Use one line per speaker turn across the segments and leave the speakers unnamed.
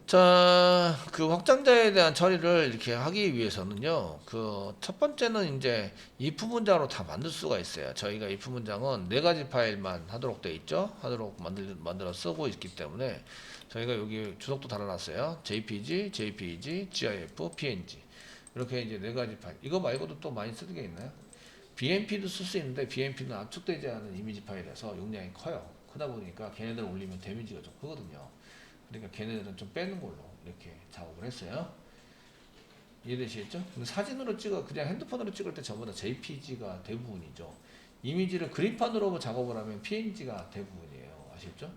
자, 그 확장자에 대한 처리를 이렇게 하기 위해서는요, 그 첫 번째는 이제 if 문장으로 다 만들 수가 있어요. 저희가 if 문장은 네 가지 파일만 하도록 돼 있죠. 하도록 만들어 쓰고 있기 때문에 저희가 여기 주석도 달아놨어요. JPG, JPEG, GIF, PNG. 이렇게 이제 네 가지 파일. 이거 말고도 또 많이 쓰는 게 있나요? BMP도 쓸 수 있는데 BMP는 압축되지 않은 이미지 파일이라서 용량이 커요. 크다 보니까 걔네들 올리면 데미지가 좀 크거든요. 그러니까 걔네들은 좀 빼는 걸로 이렇게 작업을 했어요. 이해되시겠죠? 근데 사진으로 찍어 그냥 핸드폰으로 찍을 때 전부 다 JPG가 대부분이죠. 이미지를 그림판으로 작업을 하면 PNG가 대부분이에요. 아시겠죠?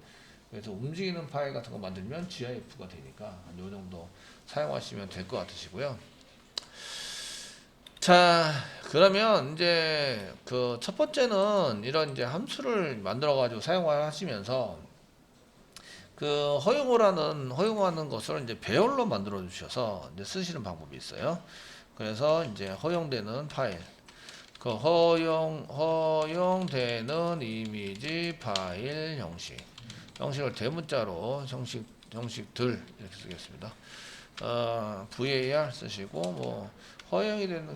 그래서 움직이는 파일 같은 거 만들면 GIF가 되니까 한 요 정도 사용하시면 될 것 같으시고요. 자, 그러면 이제 그 첫 번째는 이런 이제 함수를 만들어 가지고 사용을 하시면서 그 허용하는 것을 이제 배열로 만들어 주셔서 이제 쓰시는 방법이 있어요. 그래서 이제 허용되는 파일, 그 허용되는 이미지 파일 형식을 대문자로 형식들 이렇게 쓰겠습니다. var 쓰시고 뭐 허용이 된다.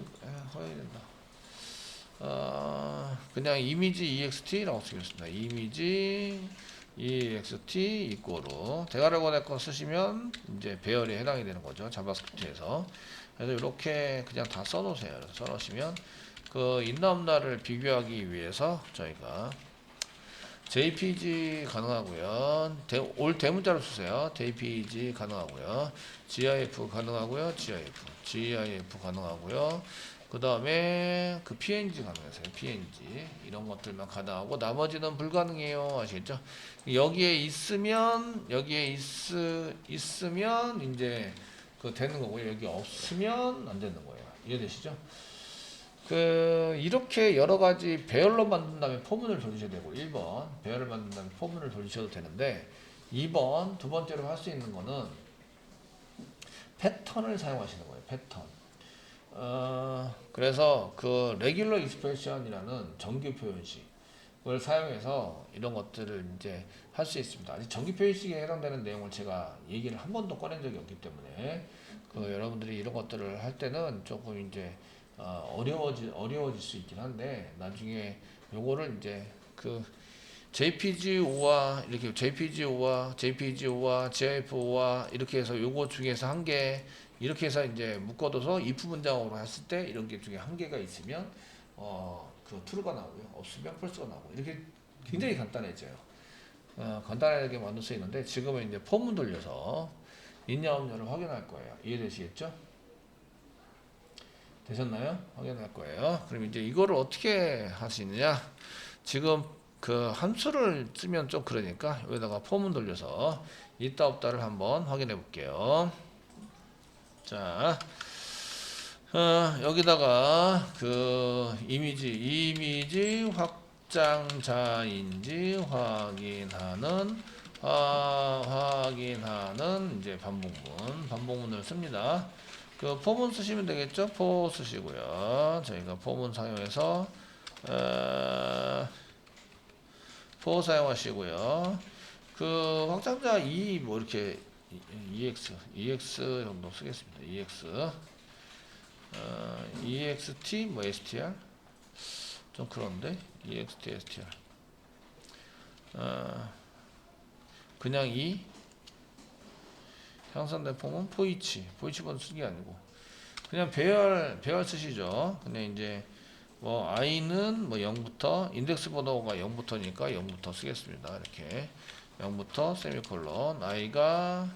그냥 이미지 ext라고 쓰겠습니다. 이미지 ext 이꼬르 대괄호 권한권 쓰시면 이제 배열에 해당이 되는 거죠. 자바스크립트에서. 그래서 이렇게 그냥 다 써놓으세요. 써놓으시면 그 있나 없나를 비교하기 위해서 저희가 JPG 가능하고요. 올 대문자로 쓰세요. JPG 가능하고요. GIF 가능하고요. GIF 가능하고요. 그 다음에 그 PNG 가능하세요. PNG 이런 것들만 가능하고 나머지는 불가능해요. 아시겠죠? 여기에 있으면 이제 그 되는 거고요. 여기 없으면 안 되는 거예요. 이해되시죠? 그 이렇게 여러 가지 배열로 만든 다음에 포문을 돌리셔야 되고 1번 배열을 만든 다음에 포문을 돌리셔도 되는데 2번 두 번째로 할 수 있는 거는 패턴을 사용하시는 거예요. 패턴. 그래서 그 레귤러 익스프레션이라는 정규 표현식을 사용해서 이런 것들을 이제 할 수 있습니다. 아직 정규 표현식에 해당되는 내용을 제가 얘기를 한 번도 꺼낸 적이 없기 때문에 그 여러분들이 이런 것들을 할 때는 조금 이제 어려워질 수 있긴 한데 나중에 요거를 이제 그 JPG5와 이렇게 JPG5와 GIF5와 이렇게 해서 요거 중에서 한 개 이렇게 해서 이제 묶어둬서 if 문장으로 했을 때 이런 게 중에 한 개가 있으면 그 true가 나오고요. 없으면 false가 나오고 이렇게 굉장히 간단해져요. 간단하게 만들 수 있는데 지금은 이제 폼을 돌려서 있냐 없냐를 확인할 거예요. 이해되시겠죠? 되셨나요? 확인할 거예요. 그럼 이제 이거를 어떻게 할 수 있느냐? 지금 그 함수를 쓰면 좀 그러니까 여기다가 폼을 돌려서 있다 없다를 한번 확인해 볼게요. 자, 여기다가 그 이미지 확장자인지 확인하는 이제 반복문을 씁니다. 그 폼은 쓰시면 되겠죠? 포 쓰시고요. 저희가 폼은 사용해서 포 사용하시고요. 그 확장자 뭐 이렇게 EX 정도 쓰겠습니다. EXT 뭐 STR 좀 그런데 EXT STR 그냥 향상된 폼은 포이치번 쓰는 게 아니고 그냥 배열 쓰시죠. 그냥 이제 뭐 i는 뭐 0부터 인덱스 번호가 0부터니까 0부터 쓰겠습니다. 이렇게 0부터 세미콜론 i가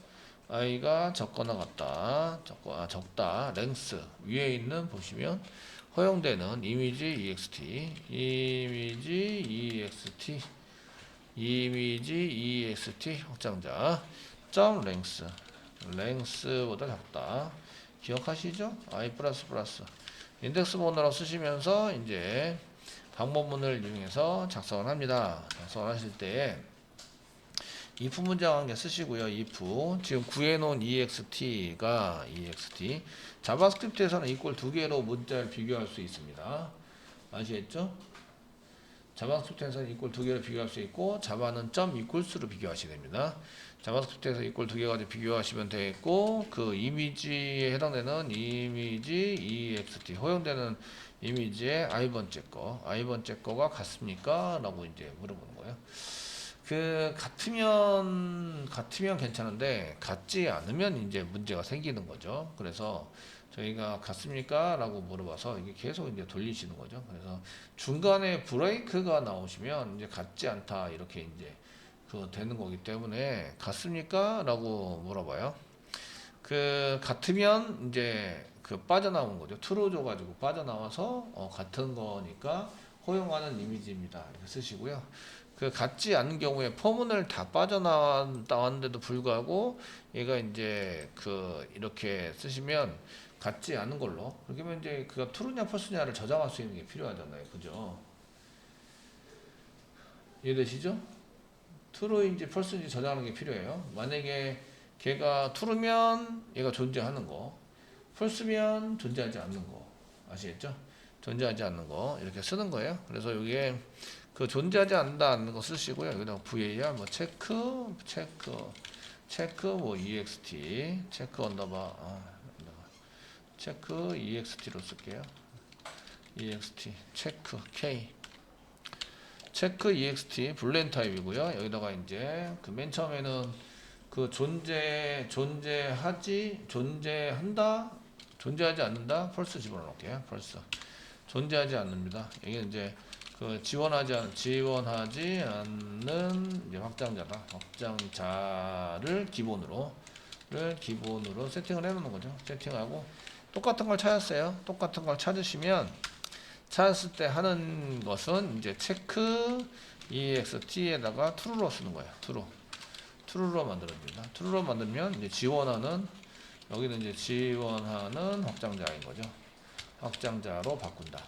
적거나 같다. 적다. 랭스 위에 있는 보시면 허용되는 이미지 ext 확장자 점 랭스보다 작다. 기억하시죠? i 플러스 인덱스 번호로 쓰시면서 이제 방법문을 이용해서 작성을 합니다. 작성을 하실 때 if 문장 한 개 쓰시고요. if 지금 구해놓은 ext가 ext 자바스크립트에서는 이꼴 두 개로 문자를 비교할 수 있습니다. 아시겠죠? 자바스크립트에서 이꼴 두 개를 비교할 수 있고 자바는 점 이꼴스로 비교하셔야 됩니다. 자바스크립트에서 이꼴 두 개 가지고 비교하시면 되겠고 그 이미지에 해당되는 이미지 ext 허용되는 이미지의 i번째 거가 같습니까? 라고 이제 물어보는 거예요. 그 같으면 괜찮은데 같지 않으면 이제 문제가 생기는 거죠. 그래서 저희가 같습니까? 라고 물어봐서 이게 계속 이제 돌리시는 거죠. 그래서 중간에 브레이크가 나오시면 이제 같지 않다 이렇게 이제 그 되는 거기 때문에 같습니까? 라고 물어봐요. 그 같으면 이제 그 빠져나온 거죠. true 줘가지고 빠져나와서 같은 거니까 허용하는 이미지입니다. 이렇게 쓰시고요. 그 같지 않은 경우에 포문을 다 빠져나왔는데도 불구하고 얘가 이제 그 이렇게 쓰시면 같지 않은 걸로 그러면 이제 그가 true냐 false냐를 저장할 수 있는 게 필요하잖아요. 그죠? 이해되시죠? true인지 false인지 저장하는 게 필요해요. 만약에 걔가 true면 얘가 존재하는 거, false면 존재하지 않는 거. 아시겠죠? 존재하지 않는 거 이렇게 쓰는 거예요. 그래서 이게 그 존재하지 않는 거 쓰시고요. 여기다가 var 뭐 체크 뭐 ext 체크 언더바 체크 ext로 쓸게요. ext 체크 k 체크 ext 불렌 타입이고요. 여기다가 이제 그 맨 처음에는 그 존재하지 않는다 false 집어넣을게요. false 존재하지 않습니다. 이게 이제 그 지원하지 않는 이제 확장자를 기본으로 세팅을 해놓는 거죠. 세팅하고 똑같은 걸 찾았어요. 똑같은 걸 찾으시면 찾았을 때 하는 것은 이제 체크 ext에다가 true로 쓰는 거예요. true로 만들어줍니다. true로 만들면 이제 여기는 이제 지원하는 확장자인 거죠. 확장자로 바꾼다.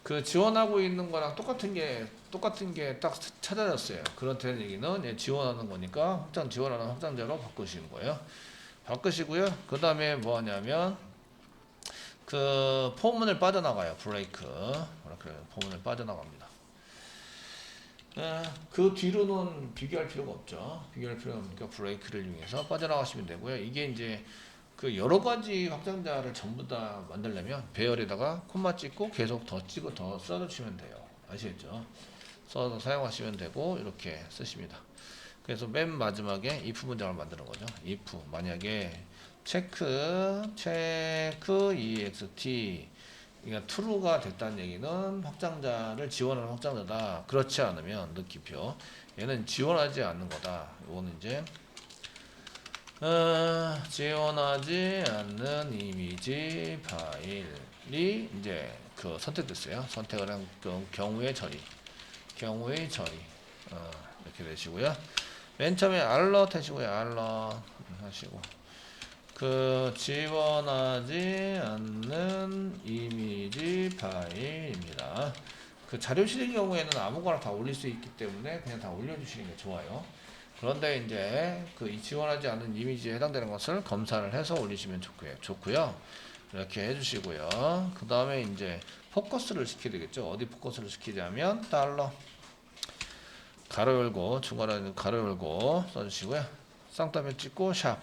그 지원하고 있는 거랑 똑같은 게 딱 찾아졌어요. 그렇다는 얘기는 지원하는 거니까 지원하는 확장자로 바꾸시는 거예요. 바꾸시고요. 그 다음에 뭐 하냐면 그 포문을 빠져나가요. 브레이크 이렇게 포문을 빠져나갑니다. 그 뒤로는 비교할 필요가 없죠. 비교할 필요가 없으니까 브레이크를 이용해서 빠져나가시면 되고요. 이게 이제 그 여러 가지 확장자를 전부 다 만들려면 배열에다가 콤마 찍고 계속 더 써주시면 돼요. 아시겠죠? 써서 사용하시면 되고 이렇게 쓰십니다. 그래서 맨 마지막에 if 문장을 만드는 거죠. if 만약에 체크 ext 그러니까 true가 됐다는 얘기는 확장자를 지원하는 확장자다. 그렇지 않으면 느낌표 얘는 지원하지 않는 거다. 이거는 이제 지원하지 않는 이미지 파일이 이제 그 선택됐어요. 선택을 한 경우의 처리 이렇게 되시고요. 맨 처음에 alert 하시고요. alert 하시고 그 지원하지 않는 이미지 파일입니다. 그 자료실의 경우에는 아무거나 다 올릴 수 있기 때문에 그냥 다 올려주시는 게 좋아요. 그런데 이제 그 지원하지 않는 이미지에 해당되는 것을 검사를 해서 올리시면 좋고요. 이렇게 해주시고요. 그 다음에 이제 포커스를 시켜야 되겠죠. 어디 포커스를 시키자면 달러 가로 열고 중괄호 가로 열고 써주시고요. 쌍따옴 찍고 샵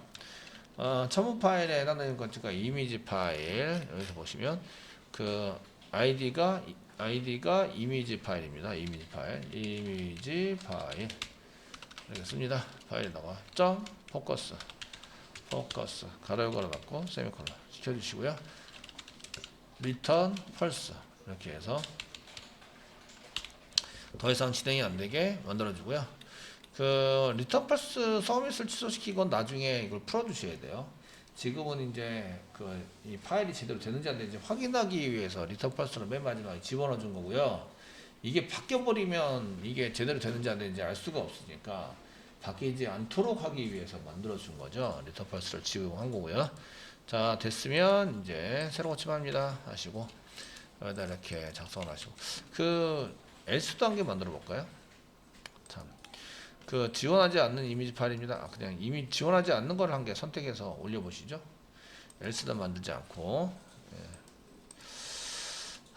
첨부 파일에 해당되는 것과 이미지 파일 여기서 보시면 그 아이디가 이미지 파일입니다. 이미지 파일 이렇게 씁니다. 파일에다가 점 포커스 가로 열고 가로 닫고 세미콜론 시켜주시고요. 리턴 펄스 이렇게 해서 더 이상 진행이 안 되게 만들어주고요. 그 리턴 펄스 서밋을 취소시키건 나중에 이걸 풀어주셔야 돼요. 지금은 이제 그 이 파일이 제대로 되는지 안 되는지 확인하기 위해서 리턴 펄스를 맨 마지막에 집어넣어 준 거고요. 이게 바뀌어 버리면 이게 제대로 되는지 안 되는지 알 수가 없으니까 바뀌지 않도록 하기 위해서 만들어 준 거죠. 리턴 펄스를 지원한 거고요. 자, 됐으면 이제 새로 고침합니다 하시고 여기다 이렇게 작성을 하시고 그 else도 한 개 만들어 볼까요? 참, 그 지원하지 않는 이미지 파일입니다. 그냥 이미 지원하지 않는 걸 한 개 선택해서 올려 보시죠. else도 만들지 않고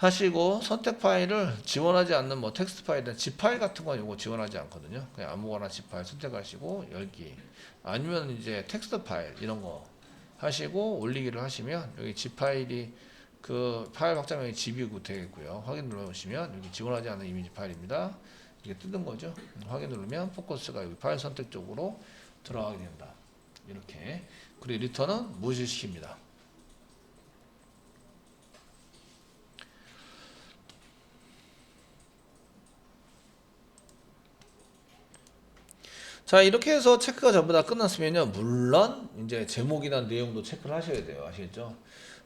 하시고 선택 파일을 지원하지 않는 뭐 텍스트 파일이나 zip 파일 같은 건 요거 지원하지 않거든요. 그냥 아무거나 zip 파일 선택하시고 열기, 아니면 이제 텍스트 파일 이런 거 하시고 올리기를 하시면 여기 zip 파일이 그 파일 확장명이 zip이고 되겠고요. 확인 눌러보시면 여기 지원하지 않는 이미지 파일입니다. 이게 뜯은 거죠. 확인 누르면 포커스가 여기 파일 선택 쪽으로 들어가게 된다. 이렇게. 그리고 리턴은 무시시킵니다. 자, 이렇게 해서 체크가 전부 다 끝났으면요, 물론 이제 제목이나 내용도 체크를 하셔야 돼요. 아시겠죠?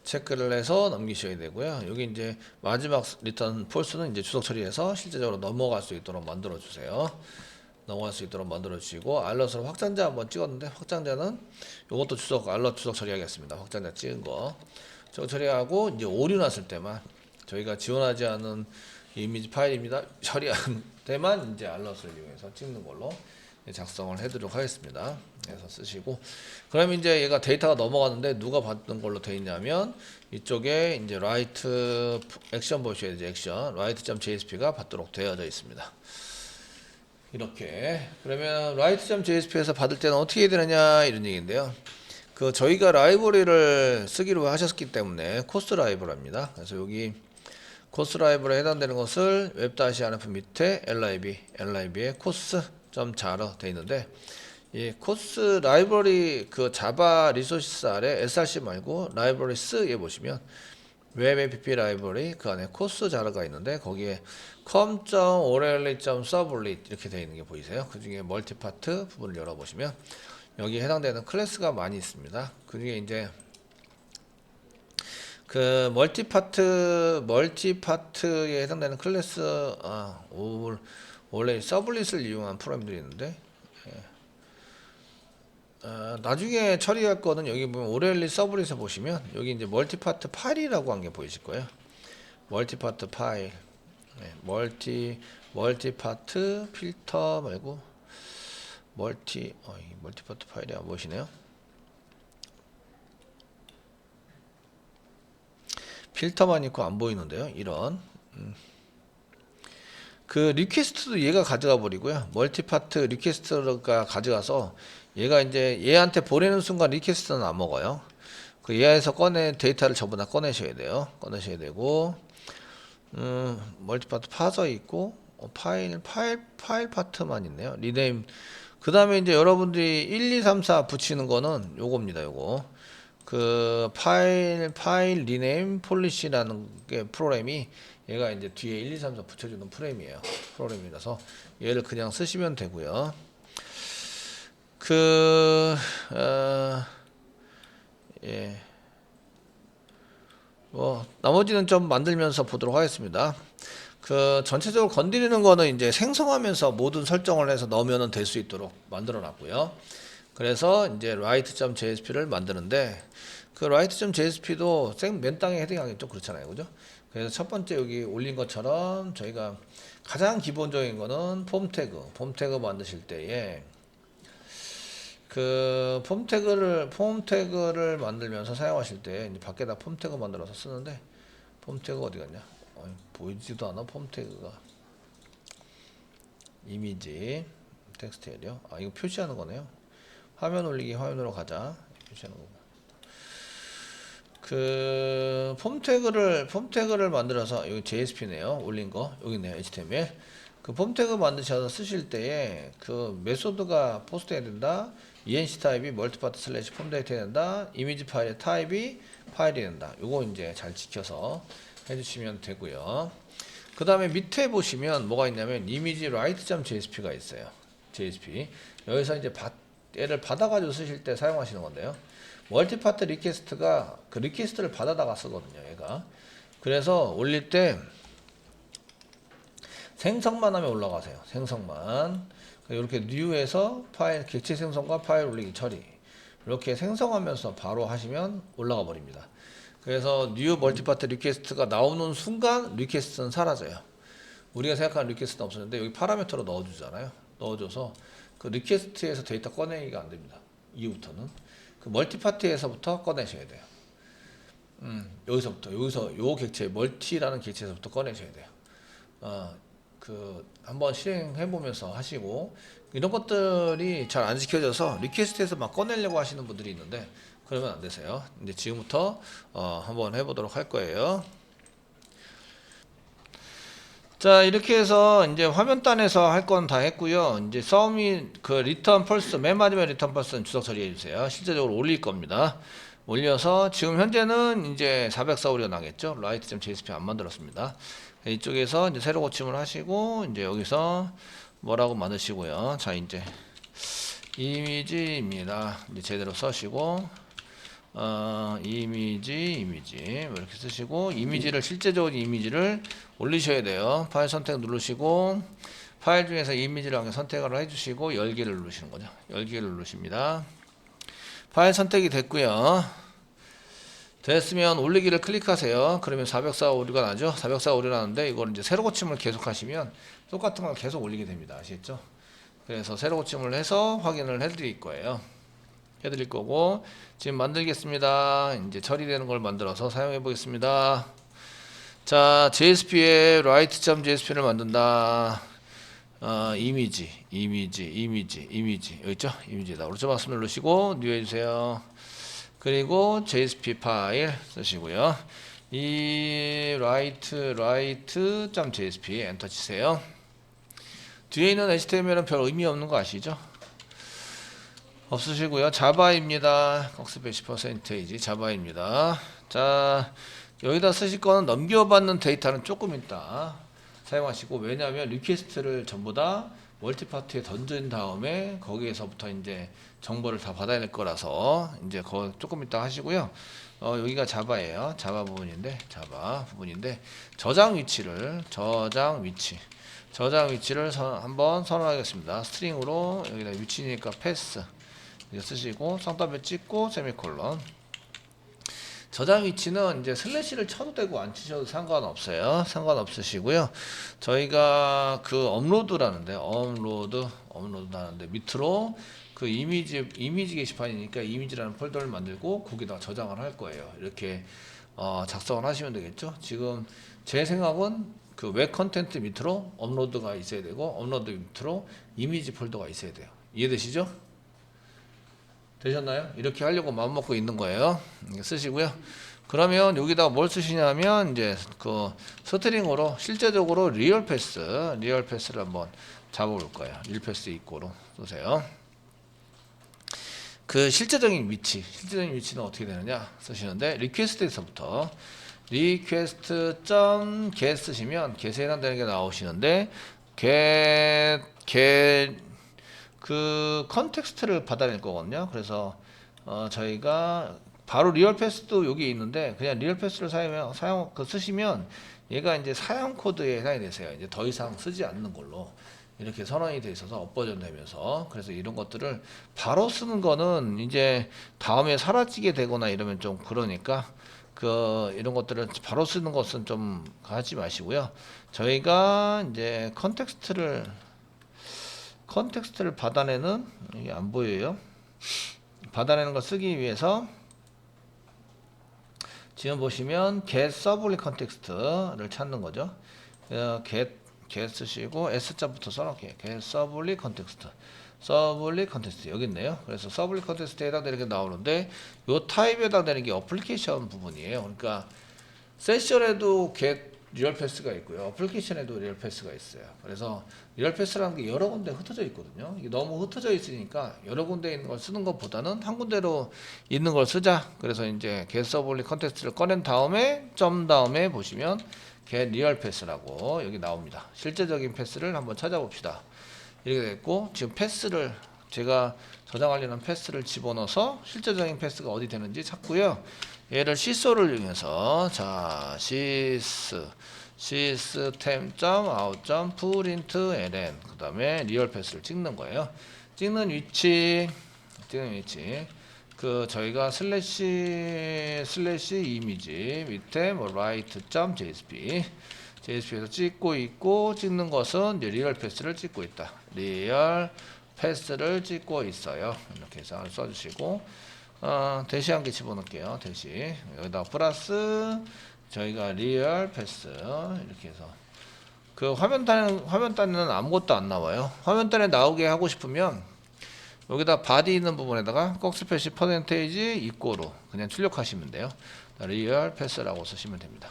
체크를 해서 넘기셔야 되고요. 여기 이제 마지막 리턴 폴스는 이제 주석 처리해서 실제적으로 넘어갈 수 있도록 만들어 주세요. 넘어갈 수 있도록 만들어 주시고, 알럿으로 확장자 한번 찍었는데, 확장자는 이것도 주석 알럿 주석 처리하겠습니다. 확장자 찍은 거 저거 처리하고, 이제 오류 났을 때만 저희가 지원하지 않은 이미지 파일입니다. 처리한 때만 이제 알럿을 이용해서 찍는 걸로 작성을 해드리도록 하겠습니다. 그래서 쓰시고, 그러면 이제 얘가 데이터가 넘어가는데 누가 받는 걸로 되어 있냐면, 이쪽에 이제 write 액션 보셔야 되죠. 액션 write.jsp가 받도록 되어져 있습니다. 이렇게. 그러면 write.jsp에서 받을 때는 어떻게 해야 되느냐 이런 얘기인데요. 그 저희가 라이브러리를 쓰기로 하셨기 때문에 코스 라이브러리입니다. 그래서 여기 코스 라이브러리에 해당되는 것을 웹-rf 밑에 lib에 코스.jar 되어 있는데, 이 코스 라이브러리 그 자바 리소시스 아래 src 말고 라이브러리스에 보시면 웹 app 라이브러리 그 안에 코스 자르가 있는데, 거기에 com.orally.servlet 이렇게 되어 있는 게 보이세요? 그 중에 멀티파트 부분을 열어보시면 여기에 해당되는 클래스가 많이 있습니다. 그 중에 이제 그 멀티파트에 해당되는 클래스, 원래 서블릿을 이용한 프로그램들이 있는데, 나중에 처리할 거는 여기 보면 오렐리 서블릿에 보시면 여기 이제 멀티파트 파일이라고 한 게 보이실 거예요. 멀티파트 파일, 멀티파트 필터 말고 멀티파트 파일이 안 보이시네요. 필터만 있고 안 보이는데요. 이런 그 리퀘스트도 얘가 가져가 버리고요. 멀티파트 리퀘스트가 가져가서 얘가 이제 얘한테 보내는 순간 리퀘스트는 안 먹어요. 그 얘에서 데이터를 전부 다 꺼내셔야 돼요. 꺼내셔야 되고, 멀티파트 파서 있고, 파일 파트만 있네요. 리네임. 그 다음에 이제 여러분들이 1, 2, 3, 4 붙이는 거는 요겁니다. 요거. 그 파일 리네임 폴리시라는 게 프로그램이, 얘가 이제 뒤에 1, 2, 3, 4 붙여주는 프로그램이라서 얘를 그냥 쓰시면 되고요. 예. 뭐 나머지는 좀 만들면서 보도록 하겠습니다. 그 전체적으로 건드리는 거는 이제 생성하면서 모든 설정을 해서 넣으면 될 수 있도록 만들어 놨고요. 그래서 이제 write.jsp를 만드는데, 그 write.jsp도 맨 땅에 헤딩하기 좀 그렇잖아요. 그죠? 그래서 첫 번째 여기 올린 것처럼 저희가 가장 기본적인 거는 폼 태그 만드실 때에 그 폼 태그를 만들면서 사용하실 때 이제 밖에다 폼 태그 만들어서 쓰는데, 폼 태그 어디 갔냐? 보이지도 않아. 폼 태그가 이미지 텍스트 에리어. 이거 표시하는 거네요. 화면 올리기, 화면으로 가자. 표시하는 거고. 그 폼 태그를 만들어서 여기 JSP네요. 올린 거 여기 있네요. HTML. 그 폼 태그 만드셔서 쓰실 때에 그 메소드가 포스트해야 된다. enc 타입이 멀티파트 슬래시 폼 데이터 해야 된다. 이미지 파일의 타입이 파일이 된다. 요거 이제 잘 지켜서 해주시면 되고요. 그 다음에 밑에 보시면 뭐가 있냐면 이미지 write.jsp가 있어요. JSP. 여기서 이제 얘를 받아가지고 쓰실 때 사용하시는 건데요. 멀티파트 리퀘스트가 그 리퀘스트를 받아다가 쓰거든요. 얘가. 그래서 올릴 때 생성만 하면 올라가세요. 생성만. 이렇게 뉴에서 파일 객체 생성과 파일 올리기 처리, 이렇게 생성하면서 바로 하시면 올라가 버립니다. 그래서 뉴 멀티파트 리퀘스트가 나오는 순간 리퀘스트는 사라져요. 우리가 생각하는 리퀘스트는 없었는데 여기 파라미터로 넣어주잖아요. 넣어줘서 그 리퀘스트에서 데이터 꺼내기가 안 됩니다. 이후부터는 그 멀티파트에서부터 꺼내셔야 돼요. 여기서 요 객체 멀티라는 객체에서부터 꺼내셔야 돼요. 한번 실행해 보면서 하시고, 이런 것들이 잘 안 지켜져서 리퀘스트에서 막 꺼내려고 하시는 분들이 있는데 그러면 안 되세요. 이제 지금부터 한번 해보도록 할 거예요. 자, 이렇게 해서 이제 화면단에서 할 건 다 했고요. 이제 리턴 펄스, 맨 마지막에 리턴 펄스는 주석 처리해 주세요. 실제적으로 올릴 겁니다. 올려서 지금 현재는 이제 404 나겠죠. write.jsp 안 만들었습니다. 이쪽에서 이제 새로 고침을 하시고, 이제 여기서 뭐라고 만드시고요. 자, 이제 이미지입니다. 이제 제대로 써시고, 이미지 뭐 이렇게 쓰시고, 실제적인 이미지를 올리셔야 돼요. 파일 선택 누르시고, 파일 중에서 이미지를 한개 선택을 해주시고, 열기를 누르시는 거죠. 열기를 누르십니다. 파일 선택이 됐고요. 됐으면 올리기를 클릭하세요. 그러면 404 오류가 나죠. 404 오류 나는데 이걸 이제 새로 고침을 계속 하시면 똑같은 걸 계속 올리게 됩니다. 아시겠죠? 그래서 새로 고침을 해서 확인을 해드릴 거예요. 해드릴 거고, 지금 만들겠습니다. 이제 처리되는 걸 만들어서 사용해 보겠습니다. 자, JSP에 write.jsp를 만든다. 이미지 여기 있죠? 이미지에다 오른쪽 마우스 누르시고 뉴 해주세요. 그리고 JSP 파일 쓰시고요. 이 write.jsp 엔터 치세요. 뒤에 있는 HTML은 별 의미 없는 거 아시죠? 없으시고요. 자바입니다. 꺽스백 10%이지 자바입니다. 자, 여기다 쓰실 거는 넘겨받는 데이터는 조금 있다 사용하시고, 왜냐하면 리퀘스트를 전부 다 멀티파트에 던진 다음에 거기에서부터 이제 정보를 다 받아야 될 거라서 이제 조금 있다 하시고요. 여기가 자바예요. 자바 부분인데 저장 위치를 한번 선언하겠습니다. 스트링으로 여기다 위치니까 패스 쓰시고, 성따옴표 찍고 세미콜론. 저장 위치는 이제 슬래시를 쳐도 되고 안 치셔도 상관없어요. 상관없으시고요. 저희가 그 업로드라는데 밑으로 그 이미지 게시판이니까 이미지라는 폴더를 만들고 거기다 저장을 할 거예요. 이렇게 작성을 하시면 되겠죠. 지금 제 생각은 그 웹 컨텐트 밑으로 업로드가 있어야 되고, 업로드 밑으로 이미지 폴더가 있어야 돼요. 이해되시죠? 되셨나요? 이렇게 하려고 마음먹고 있는 거예요. 쓰시고요. 그러면 여기다가 뭘 쓰시냐면 이제 그 스트링으로 실제적으로 리얼 패스를 한번 잡아볼 거예요. 리얼 패스 이꼬로 쓰세요. 그 실제적인 위치는 어떻게 되느냐 쓰시는데, 리퀘스트에서부터 request.get 쓰시면 get에 해당되는 게 나오시는데, 그 컨텍스트를 받아낼 거거든요. 그래서 저희가 바로 리얼 패스도 여기 있는데, 그냥 리얼 패스를 쓰시면 얘가 이제 사용 코드에 해당이 되세요. 이제 더 이상 쓰지 않는 걸로 이렇게 선언이 돼 있어서 업버전 되면서, 그래서 이런 것들을 바로 쓰는 거는 이제 다음에 사라지게 되거나 이러면 좀 그러니까 이런 것들을 바로 쓰는 것은 좀 하지 마시고요. 저희가 이제 컨텍스트를 받아내는, 이게 안 보여요. 받아내는 걸 쓰기 위해서 지금 보시면 get 서블리 컨텍스트를 찾는 거죠. get 쓰시고 S자부터 써놓을게요. get 서블리 컨텍스트 여기 있네요. 그래서 서블리 컨텍스트에 해당되는 게 나오는데, 요 타입에 해당되는 게 어플리케이션 부분이에요. 그러니까 세션에도 get 리얼 패스가 있고요. 어플리케이션에도 리얼 패스가 있어요. 그래서 리얼 패스라는 게 여러 군데 흩어져 있거든요. 이게 너무 흩어져 있으니까 여러 군데 있는 걸 쓰는 것보다는 한 군데로 있는 걸 쓰자. 그래서 이제 get 서블리 컨텍스트를 꺼낸 다음에 다음에 보시면 get 리얼 패스라고 여기 나옵니다. 실제적인 패스를 한번 찾아봅시다. 이렇게 됐고, 지금 패스를 제가 저장하려는 패스를 집어넣어서 실제적인 패스가 어디 되는지 찾고요. 얘를 시소를 이용해서, 자, system.out.println 그 다음에 리얼 패스를 찍는 거예요. 찍는 위치 그 저희가 슬래시 이미지 밑에 뭐 write.jsp.jsp에서 찍고 있고, 찍는 것은 이제 리얼 패스를 찍고 있다. 리얼 패스를 찍고 있어요. 이렇게 해서 써주시고, 대시 한 개 집어넣을게요. 대시 여기다 플러스 저희가 리얼 패스 이렇게 해서 그 화면단에는 아무것도 안 나와요. 화면단에 나오게 하고 싶으면 여기다 바디 있는 부분에다가 꺽스패시 퍼센테이지 이꼬로 그냥 출력하시면 돼요. 리얼 패스라고 쓰시면 됩니다.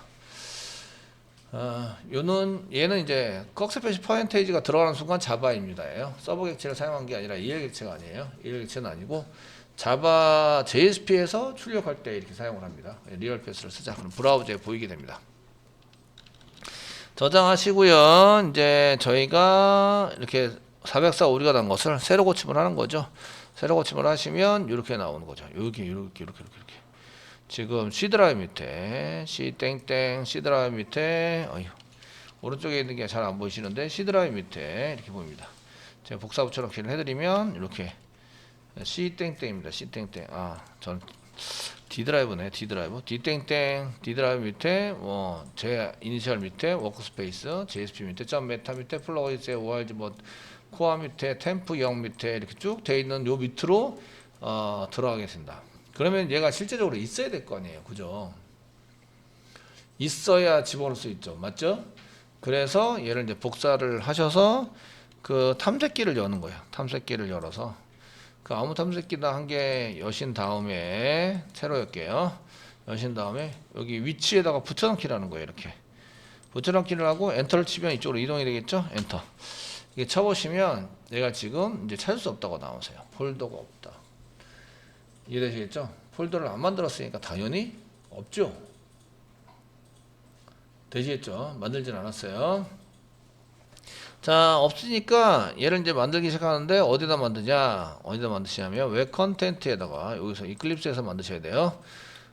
얘는 이제 꺽스패시 퍼센테이지가 들어가는 순간 자바입니다예요. 서버 객체를 사용한 게 아니라 EL 객체가 아니에요. EL 객체는 아니고 자바 JSP에서 출력할 때 이렇게 사용을 합니다. 리얼 패스를 쓰자. 그럼 브라우저에 보이게 됩니다. 저장하시고요. 이제 저희가 이렇게 404 오류가 난 것을 새로 고침을 하는 거죠. 새로 고침을 하시면 이렇게 나오는 거죠. 이렇게. 지금 C 드라이브 밑에 C 땡땡 C 드라이브 밑에 오른쪽에 있는 게 잘 안 보이시는데 C 드라이브 밑에 이렇게 보입니다. 제가 복사 붙여넣기를 해드리면 이렇게 C 땡땡입니다. C 땡땡. 전 D 드라이브네. D 드라이브. D 땡땡. D 드라이브 밑에 제 이니셜 밑에 워크스페이스, JSP 밑에 점 메타 밑에 플러그인스 ORG 코어 밑에 템프 0 밑에 이렇게 쭉 돼 있는 요 밑으로 들어가겠습니다. 그러면 얘가 실제적으로 있어야 될 거 아니에요. 그죠? 있어야 집어넣을 수 있죠. 맞죠? 그래서 얘를 이제 복사를 하셔서 그 탐색기를 여는 거예요. 탐색기를 열어서 그 아무 탐색기나 한 개 여신 다음에 새로 열게요. 여신 다음에 여기 위치에다가 붙여넣기라는 거예요. 이렇게 붙여넣기를 하고 엔터를 치면 이쪽으로 이동이 되겠죠? 엔터. 이게 쳐보시면 얘가 지금 이제 찾을 수 없다고 나오세요. 폴더가 없다. 이해되시겠죠? 폴더를 안 만들었으니까 당연히 없죠. 되시겠죠? 만들진 않았어요. 자, 없으니까 얘를 이제 만들기 시작하는데 어디다 만드냐? 어디다 만드시냐면 웹 컨텐트에다가 여기서 이클립스에서 만드셔야 돼요.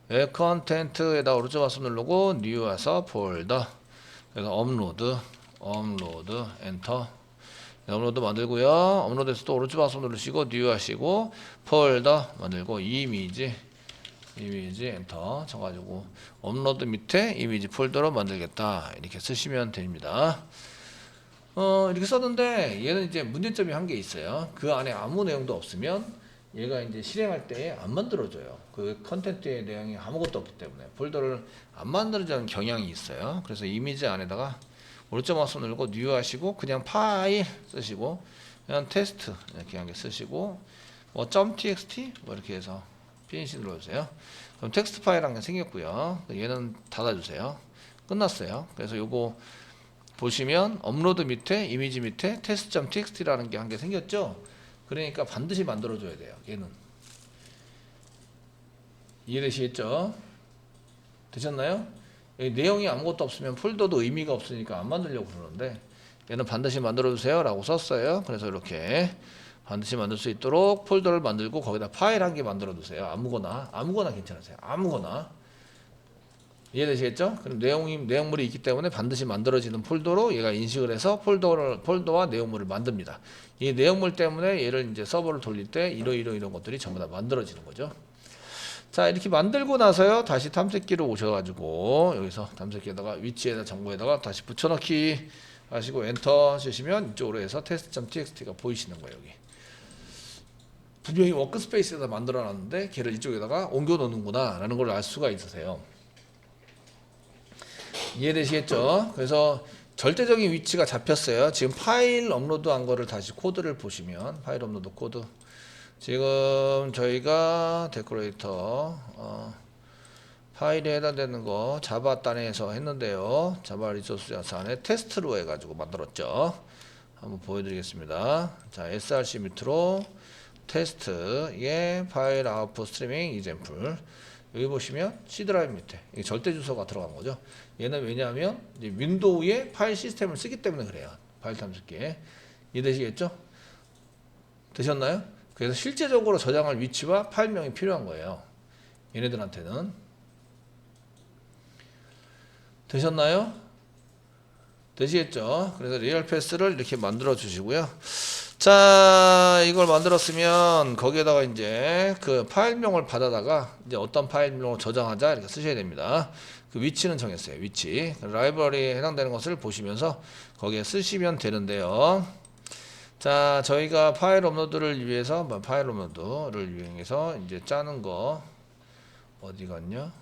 웹 컨텐트에다 오른쪽 마우스 누르고 뉴 와서 폴더. 그래서 업로드 엔터. 업로드 만들고요. 업로드에서 또 오른쪽 마우스 누르시고 뉴 하시고 폴더 만들고 이미지 엔터 쳐가지고 업로드 밑에 이미지 폴더로 만들겠다 이렇게 쓰시면 됩니다. 이렇게 썼는데 얘는 이제 문제점이 한 개 있어요. 그 안에 아무 내용도 없으면 얘가 이제 실행할 때 안 만들어져요. 그 컨텐츠의 내용이 아무것도 없기 때문에 폴더를 안 만들어지는 경향이 있어요. 그래서 이미지 안에다가 오른쪽 마우스 누르고 뉴 하시고 그냥 파일 쓰시고 그냥 테스트 이렇게 한 개 쓰시고 .txt 이렇게 해서 피니시 눌러주세요. 그럼 텍스트 파일 한 개 생겼고요. 얘는 닫아주세요. 끝났어요. 그래서 요거 보시면 업로드 밑에 이미지 밑에 test.txt라는 게 한 개 생겼죠. 그러니까 반드시 만들어줘야 돼요. 얘는 이해되시겠죠? 되셨나요? 내용이 아무것도 없으면 폴더도 의미가 없으니까 안 만들려고 그러는데 얘는 반드시 만들어주세요 라고 썼어요. 그래서 이렇게 반드시 만들 수 있도록 폴더를 만들고 거기다 파일 한 개 만들어 두세요. 아무거나 괜찮으세요. 아무거나. 이해되시겠죠? 그럼 내용물이 있기 때문에 반드시 만들어지는 폴더로 얘가 인식을 해서 폴더와 내용물을 만듭니다. 이 내용물 때문에 얘를 이제 서버를 돌릴 때 이런 것들이 전부 다 만들어지는 거죠. 자, 이렇게 만들고 나서요, 다시 탐색기로 오셔가지고 여기서 탐색기에다가 위치에다 정보에다가 다시 붙여넣기 하시고 엔터 하시면 이쪽으로 해서 test.txt가 보이시는 거예요. 여기 분명히 워크스페이스에다 만들어놨는데 걔를 이쪽에다가 옮겨 놓는구나 라는 걸 알 수가 있으세요. 이해되시겠죠? 그래서 절대적인 위치가 잡혔어요. 지금 파일 업로드한 거를 다시 코드를 보시면 파일 업로드 코드 지금 저희가 데코레이터 파일에 해당되는 거 자바 단에서 했는데요. 자바 리소스 안에 테스트로 해가지고 만들었죠. 한번 보여드리겠습니다. 자, src 밑으로 테스트의 파일 아웃풋 스트리밍 이젠플 여기 보시면 C 드라이브 밑에 이게 절대 주소가 들어간 거죠. 얘는 왜냐하면 이제 윈도우의 파일 시스템을 쓰기 때문에 그래요. 파일 탐색기에 이해되시겠죠? 되셨나요? 그래서 실제적으로 저장할 위치와 파일명이 필요한 거예요. 얘네들한테는 되셨나요? 되시겠죠? 그래서 리얼 패스를 이렇게 만들어 주시고요. 자, 이걸 만들었으면 거기에다가 이제 그 파일명을 받아다가 이제 어떤 파일명으로 저장하자 이렇게 쓰셔야 됩니다. 그 위치는 정했어요. 위치 라이브러리에 해당되는 것을 보시면서 거기에 쓰시면 되는데요. 자, 저희가 파일 업로드를 위해서 파일 업로드를 이용해서 이제 짜는 거 어디 갔냐?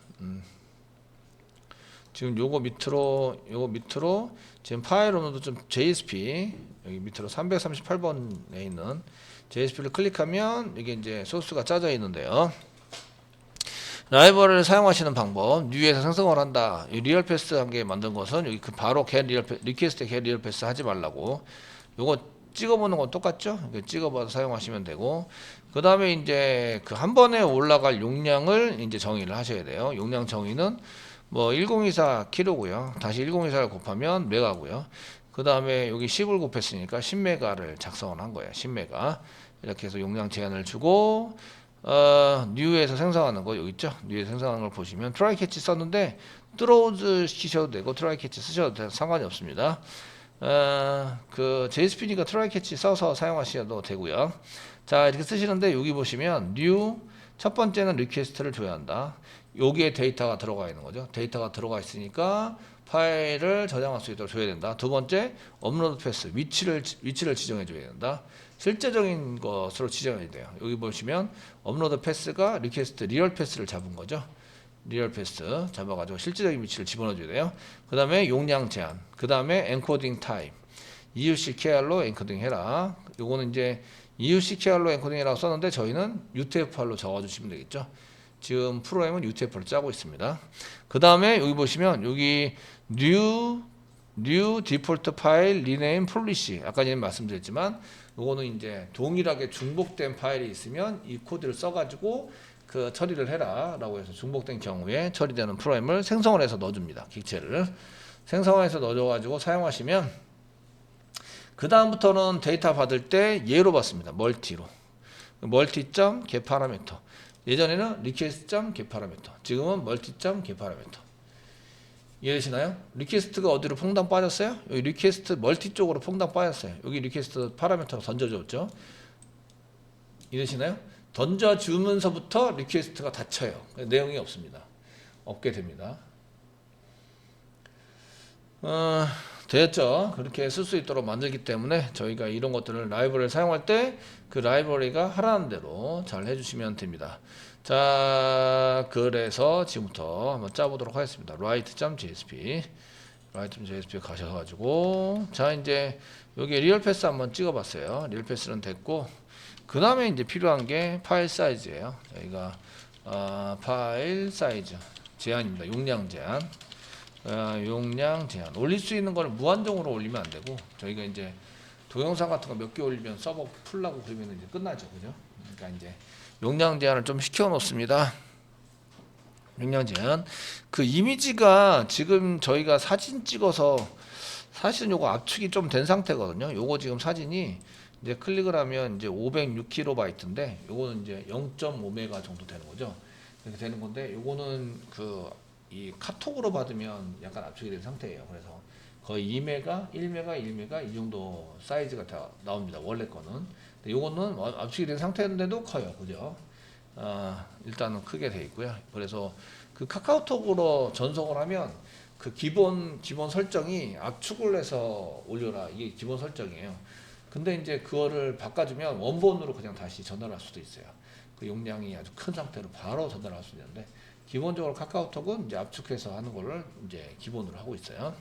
지금 요거 밑으로 지금 파일 업로드 좀 JSP 여기 밑으로 338번에 있는 JSP를 클릭하면 이게 이제 소스가 짜져 있는데요. 라이브러리를 사용하시는 방법, 뉴에서 생성을 한다. 이 리얼패스 한 개 만든 것은 여기 그 바로 get 리퀘스트 get 리얼패스 하지 말라고. 요거 찍어보는 건 똑같죠? 찍어봐서 사용하시면 되고, 그 다음에 이제 그 한 번에 올라갈 용량을 이제 정의를 하셔야 돼요. 용량 정의는 뭐 1024 키로고요. 다시 1024를 곱하면 메가고요. 그 다음에 여기 10을 곱했으니까 10메가를 작성을 한 거예요. 10메가. 이렇게 해서 용량 제한을 주고, 뉴에서 생성하는 거 여기 있죠? 뉴에서 생성하는 걸 보시면 트라이 캐치 썼는데 throws 시켜도 되고 트라이 캐치 쓰셔도 돼요. 상관이 없습니다. 그 JSP니까 트라이 캐치 써서 사용하셔도 되고요. 자, 이렇게 쓰시는데 여기 보시면 new 첫 번째는 리퀘스트를 줘야 한다. 여기에 데이터가 들어가 있는 거죠. 데이터가 들어가 있으니까 파일을 저장할 수 있도록 줘야 된다. 두 번째 업로드 패스 위치를 지정해 줘야 된다. 실제적인 것으로 지정해야 돼요. 여기 보시면 업로드 패스가 리퀘스트 리얼 패스를 잡은 거죠. 리얼 패스 잡아가지고 실제적인 위치를 집어넣어줘야 돼요. 그 다음에 용량 제한, 그 다음에 엔코딩 타임, EUCKR로 엔코딩 해라. 요거는 이제 EUCKR로 엔코딩이라고 썼는데 저희는 UTF-8로 적어주시면 되겠죠. 지금 프로그램은 UTF-8로 짜고 있습니다. 그 다음에 여기 보시면 여기 new default file rename policy 아까 전에 말씀드렸지만 요거는 이제 동일하게 중복된 파일이 있으면 이 코드를 써가지고 그 처리를 해라 라고 해서 중복된 경우에 처리되는 프로그램을 생성을 해서 넣어줍니다. 객체를 생성해서 넣어줘가지고 사용하시면 그 다음부터는 데이터 받을 때 얘로 받습니다. 멀티로 멀티.get 파라미터. 예전에는 request.get 파라미터, 지금은 multi.get 파라미터. 이해되시나요? 리퀘스트가 어디로 퐁당 빠졌어요? 여기 리퀘스트 멀티 쪽으로 퐁당 빠졌어요. 여기 리퀘스트 파라미터가 던져줬죠. 이해되시나요? 던져주면서부터 리퀘스트가 닫혀요. 내용이 없습니다. 없게 됩니다. 되었죠? 그렇게 쓸 수 있도록 만들기 때문에 저희가 이런 것들을 라이브러리를 사용할 때 그 라이브러리가 하라는 대로 잘 해주시면 됩니다. 자, 그래서 지금부터 한번 짜보도록 하겠습니다. write.jsp 가셔가지고 자, 이제 여기 리얼 패스 한번 찍어봤어요. 리얼 패스는 됐고, 그 다음에 이제 필요한 게 파일 사이즈예요. 여기가 파일 사이즈 제한입니다. 용량 제한. 용량 제한. 올릴 수 있는 걸 무한정으로 올리면 안 되고, 저희가 이제 동영상 같은 거 몇 개 올리면 서버 풀라고 그러면 이제 끝나죠, 그죠? 그러니까 이제 용량 제한을 좀 시켜 놓습니다. 용량 제한. 그 이미지가 지금 저희가 사진 찍어서 사실은 요거 압축이 좀 된 상태거든요. 요거 지금 사진이 이제 클릭을 하면 이제 506KB인데 요거는 이제 0.5메가 정도 되는 거죠. 이렇게 되는 건데 요거는 그 이 카톡으로 받으면 약간 압축이 된 상태예요. 그래서 거의 2메가, 1메가 이 정도 사이즈가 다 나옵니다. 원래 거는. 근데 요거는 압축이 된 상태인데도 커요. 그죠? 일단은 크게 돼 있고요. 그래서 그 카카오톡으로 전송을 하면 그 기본 설정이 압축을 해서 올려라. 이게 기본 설정이에요. 근데 이제 그거를 바꿔주면 원본으로 그냥 다시 전달할 수도 있어요. 그 용량이 아주 큰 상태로 바로 전달할 수 있는데, 기본적으로 카카오톡은 이제 압축해서 하는 거를 이제 기본으로 하고 있어요.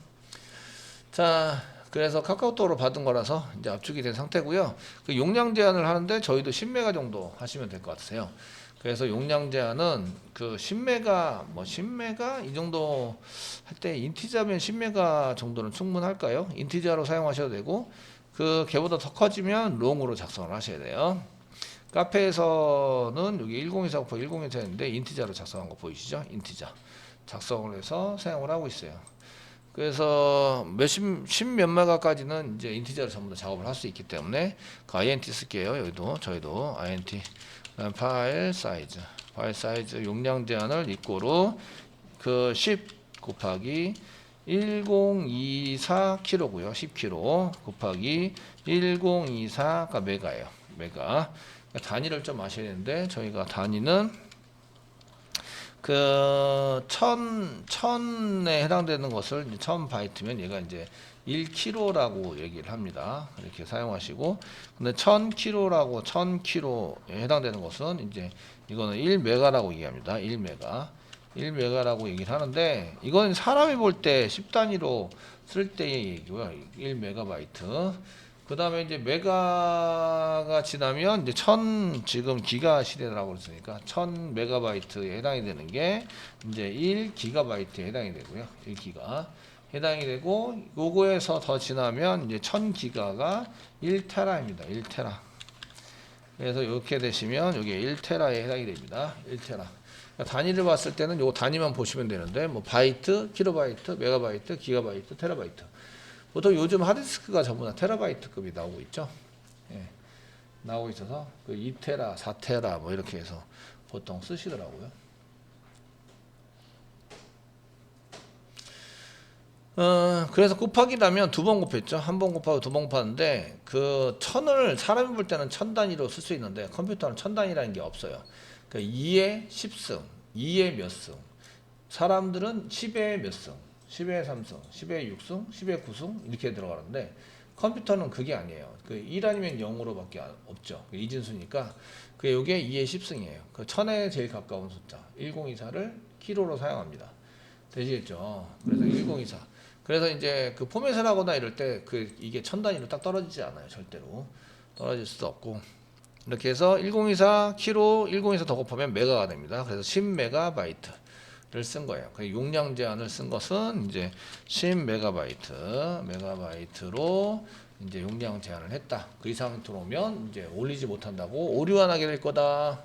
자, 그래서 카카오톡으로 받은 거라서 이제 압축이 된 상태고요. 그 용량 제한을 하는데 저희도 10메가 정도 하시면 될 것 같으세요. 그래서 용량 제한은 그 10메가, 뭐 10메가 이 정도 할 때 인티저면 10메가 정도는 충분할까요? 인티저로 사용하셔도 되고, 그 걔보다 더 커지면 롱으로 작성을 하셔야 돼요. 카페에서는 여기 1024 곱하기 1024인데 인티저로 작성한 거 보이시죠? 인티저 작성을 해서 사용을 하고 있어요. 그래서 십몇 메가까지는 이제 인티저로 전부 다 작업을 할 수 있기 때문에 그 int 쓸게요. 여기도 저희도 int 파일 사이즈 용량 제한을 이꼬로 그 10 곱하기 1024 kg고요. 10kg 곱하기 1024가 메가예요. 메가. 단위를 좀 아셔야 되는데 저희가 단위는 그 1000에 해당되는 것을 1000바이트면 얘가 이제 1kg라고 얘기를 합니다. 이렇게 사용하시고, 근데 1000kg라고 1000kg에 해당되는 것은 이제 이거는 1메가라고 얘기합니다. 1메가라고 얘기를 하는데, 이건 사람이 볼 때 10단위로 쓸 때의 얘기고요. 1메가바이트. 그 다음에 이제 메가가 지나면 이제 1000, 지금 기가 시대라고 그랬으니까 1000메가바이트에 해당이 되는 게 이제 1기가바이트에 해당이 되고요. 1기가 해당이 되고, 요거에서 더 지나면 이제 1000기가가 1테라입니다. 1테라. 그래서 이렇게 되시면 이게 1테라에 해당이 됩니다. 1테라. 단위를 봤을 때는 요 단위만 보시면 되는데, 뭐 바이트, 킬로바이트, 메가바이트, 기가바이트, 테라바이트. 보통 요즘 하드디스크가 전부 다 테라바이트급이 나오고 있죠. 예, 나오고 있어서 그 2테라, 4테라 뭐 이렇게 해서 보통 쓰시더라고요. 그래서 곱하기라면 두 번 곱했죠. 한 번 곱하고 두 번 곱하는데, 그 1000을 사람이 볼 때는 1000단위로 쓸 수 있는데 컴퓨터는 1000단위라는 게 없어요. 그러니까 2의 10승, 2의 몇 승. 사람들은 10의 몇 승, 10의 3승, 10의 6승, 10의 9승 이렇게 들어가는데, 컴퓨터는 그게 아니에요. 그 1 아니면 0으로밖에 없죠. 이진수니까 그 요게 2의 10승이에요. 그 1000에 제일 가까운 숫자 1024를 키로로 사용합니다. 되시겠죠? 그래서 1024. 그래서 이제 그 포맷을 하거나 이럴 때 그 이게 1000단위로 딱 떨어지지 않아요. 절대로 떨어질 수도 없고. 이렇게 해서 1024 키로 1024 더 곱하면 메가가 됩니다. 그래서 10메가바이트를 쓴 거예요. 그 용량 제한을 쓴 것은 이제 10메가바이트로 이제 용량 제한을 했다. 그 이상 들어오면 이제 올리지 못한다고, 오류안하게 될 거다.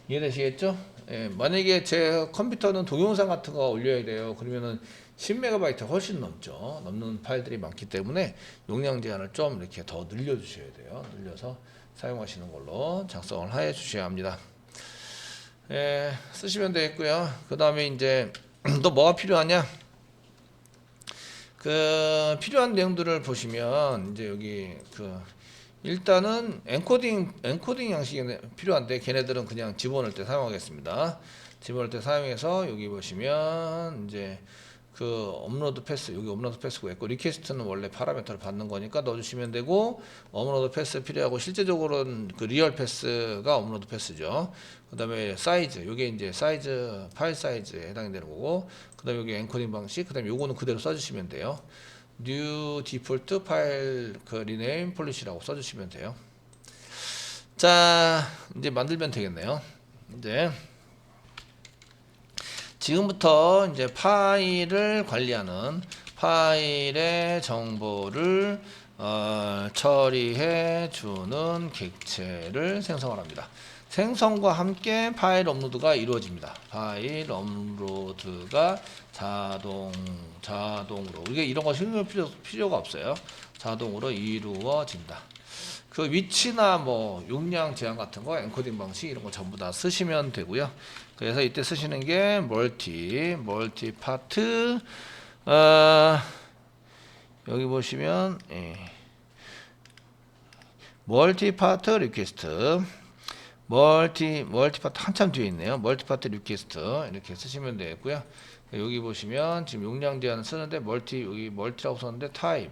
이해되시겠죠? 예, 만약에 제 컴퓨터는 동영상 같은 거 올려야 돼요. 그러면은 10메가바이트 훨씬 넘죠. 넘는 파일들이 많기 때문에 용량 제한을 좀 이렇게 더 늘려 주셔야 돼요. 늘려서 사용하시는 걸로 작성을 해 주셔야 합니다. 예, 쓰시면 되겠고요. 그 다음에 이제 또 뭐가 필요하냐? 그 필요한 내용들을 보시면 이제 여기 그 일단은 엔코딩 양식이 필요한데, 걔네들은 그냥 집어넣을 때 사용하겠습니다. 집어넣을 때 사용해서 여기 보시면 이제 그 업로드 패스, 여기 업로드 패스가 있고, 리퀘스트는 원래 파라미터를 받는 거니까 넣어주시면 되고, 업로드 패스 필요하고, 실제적으로는 그 리얼 패스가 업로드 패스죠. 그 다음에 사이즈, 이게 이제 사이즈, 파일 사이즈에 해당이 되는 거고, 그 다음에 여기 엔코딩 방식, 그 다음에 요거는 그대로 써주시면 돼요. new default 파일 그 rename policy라고 써주시면 돼요. 자, 이제 만들면 되겠네요. 이제 지금부터 이제 파일을 관리하는, 파일의 정보를 처리해 주는 객체를 생성을 합니다. 생성과 함께 파일 업로드가 이루어집니다. 파일 업로드가 자동으로, 이게 이런 거 신경 필요가 없어요. 자동으로 이루어진다. 그 위치나 뭐 용량 제한 같은 거, 엔코딩 방식 이런 거 전부 다 쓰시면 되고요. 그래서 이때 쓰시는 게 멀티 파트, 여기 보시면 멀티 파트 리퀘스트, 멀티 파트 한참 뒤에 있네요. 멀티 파트 리퀘스트 이렇게 쓰시면 되겠고요. 여기 보시면 지금 용량 제한을 쓰는데 여기 멀티라고 썼는데 타입,